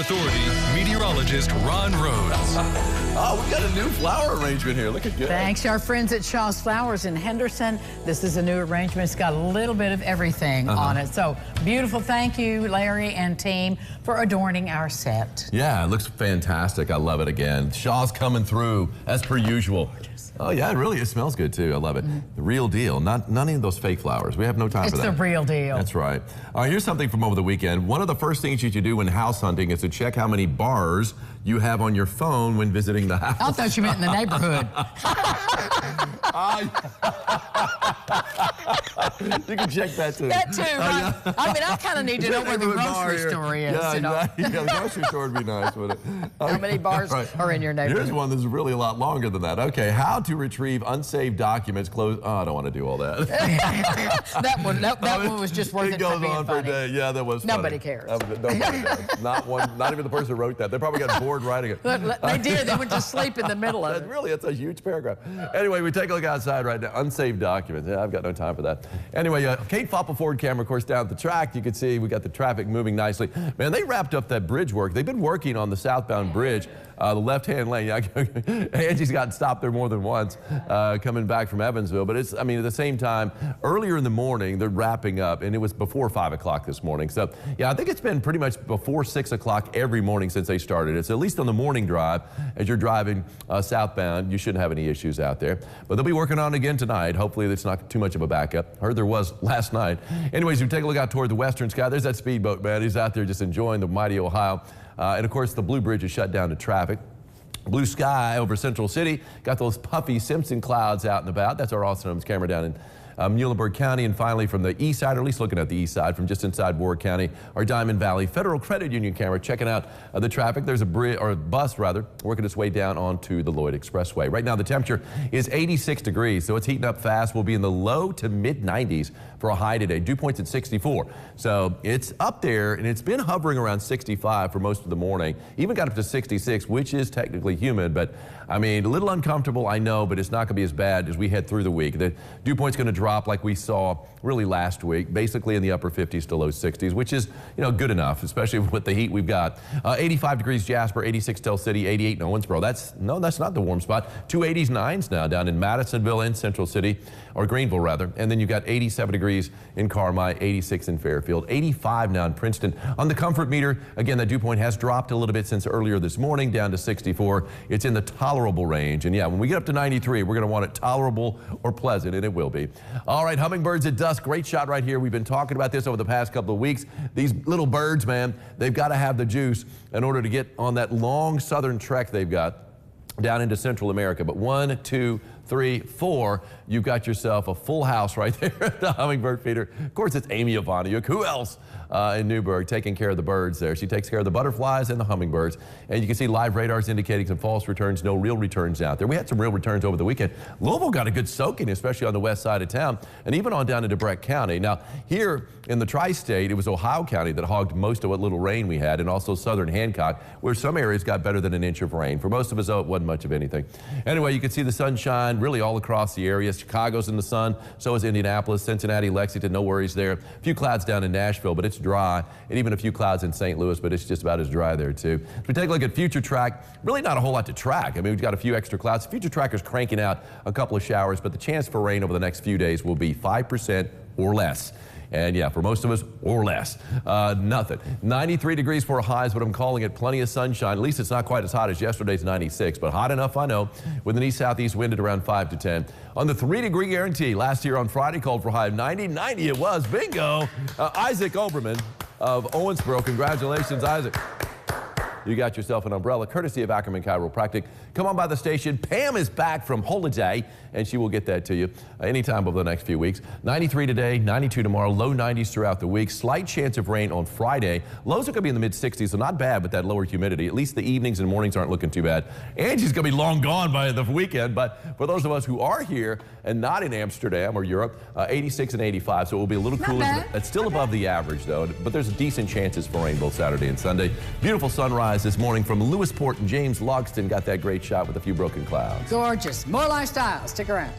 Authority meteorologist Ron Rhodes. Oh, we got a new flower arrangement here. Look at good. Thanks to our friends at Shaw's Flowers in Henderson. This is a new arrangement. It's got a little bit of everything on it. So beautiful. Thank you, Larry and team, for adorning our set. Yeah, it looks fantastic. I love it again. Shaw's coming through as per usual. Oh yeah, it smells good too. I love it. The real deal, not none of those fake flowers. We have no time for that. It's the real deal. That's right. All right, here's something from over the weekend. One of the first things you should do when house hunting is to check how many bars you have on your phone when visiting the house. I thought you meant in the neighborhood. You can check that too. That too, right? I mean, I kind of need to know where the grocery store is. Yeah, you know? exactly. Yeah, the grocery store would be nice, wouldn't it? How many bars are in your neighborhood? Here's one that's really a lot longer than that. Okay, how to retrieve unsaved documents. Oh, I don't want to do all that. that one was just worth it for being on funny. For a day. Yeah, that was Nobody funny. cares. Nobody does. Not even the person who wrote that. They probably got bored writing it. They did. They went to sleep in the middle of it. Really, that's a huge paragraph. Anyway, we take a look outside right now. Unsaved documents. Yeah, I've got no time for that. Anyway, Kate Foppel Ford camera, of course, down at the track. You can see we got the traffic moving nicely. Man, they wrapped up that bridge work. They've been working on the southbound bridge, the left-hand lane. Angie's gotten stopped there more than once coming back from Evansville. But it's, I mean, at the same time, earlier in the morning, they're wrapping up, and it was before 5 o'clock this morning. So, yeah, I think it's been pretty much before 6 o'clock every morning since they started. It's at least on the morning drive. As you're driving southbound, you shouldn't have any issues out there. But they'll be working on it again tonight. Hopefully, it's not too much of a backup. Heard there was last night. Anyways, we take a look out toward the western sky. There's that speedboat, man. He's out there just enjoying the mighty Ohio. And, of course, the Blue Bridge is shut down to traffic. Blue sky over Central City. Got those puffy Simpson clouds out and about. That's our Austin Holmes camera down in Muhlenberg County. And finally, from the east side, or at least looking at the east side, from just inside Ward County, our Diamond Valley Federal Credit Union camera checking out the traffic. There's a bus working its way down onto the Lloyd Expressway. Right now, the temperature is 86 degrees, so it's heating up fast. We'll be in the low to mid 90s for a high today. Dew point's at 64. So it's up there, and it's been hovering around 65 for most of the morning. Even got up to 66, which is technically humid, but I mean, a little uncomfortable, I know, but it's not going to be as bad as we head through the week. The dew point's going to drop like we saw really last week, basically in the upper 50s to low 60s, which is, you know, good enough, especially with the heat we've got. 85 degrees Jasper, 86 Tell City, 88 in Owensboro. That's not the warm spot. 280s, 9s now down in Madisonville and Central City, or Greenville rather. And then you've got 87 degrees in Carmi, 86 in Fairfield, 85 now in Princeton. On the comfort meter, again, the dew point has dropped a little bit since earlier this morning, down to 64. It's in the tolerable range. And yeah, when we get up to 93, we're going to want it tolerable or pleasant, and it will be. All right, hummingbirds at dusk. Great shot right here. We've been talking about this over the past couple of weeks. These little birds, man, they've got to have the juice in order to get on that long southern trek they've got down into Central America. But 1, 2, 3, 4, you've got yourself a full house right there at the Hummingbird Feeder. Of course, it's Amy Ivaniuk. Who else in Newburgh taking care of the birds there? She takes care of the butterflies and the hummingbirds. And you can see live radars indicating some false returns, no real returns out there. We had some real returns over the weekend. Louisville got a good soaking, especially on the west side of town, and even on down into Breck County. Now, here in the tri-state, it was Ohio County that hogged most of what little rain we had, and also southern Hancock, where some areas got better than an inch of rain. For most of us, though, it wasn't much of anything. Anyway, you can see the sunshine really all across the area. Chicago's in the sun, so is Indianapolis, Cincinnati, Lexington, no worries there. A few clouds down in Nashville, but it's dry, and even a few clouds in St. Louis, but it's just about as dry there too. If we take a look at Future Track, really not a whole lot to track. I mean, we've got a few extra clouds. Future Tracker's cranking out a couple of showers, but the chance for rain over the next few days will be 5% or less. And yeah, for most of us, or less. Nothing. 93 degrees for a high is what I'm calling it. Plenty of sunshine. At least it's not quite as hot as yesterday's 96, but hot enough, I know, with an east-southeast wind at around 5 to 10. On the 3-degree guarantee, last year on Friday called for a high of 90. 90 it was. Bingo. Isaac Oberman of Owensboro. Congratulations, Isaac. You got yourself an umbrella, courtesy of Ackerman Chiropractic. Come on by the station. Pam is back from holiday, and she will get that to you anytime over the next few weeks. 93 today, 92 tomorrow, low 90s throughout the week. Slight chance of rain on Friday. Lows are going to be in the mid-60s, so not bad with that lower humidity. At least the evenings and mornings aren't looking too bad. Angie's going to be long gone by the weekend, but for those of us who are here and not in Amsterdam or Europe, 86 and 85, so it will be a little cooler. It's still above the average, though, but there's decent chances for rain both Saturday and Sunday. Beautiful sunrise this morning from Lewisport, and James Logston got that great shot with a few broken clouds. Gorgeous. More lifestyle. Stick around.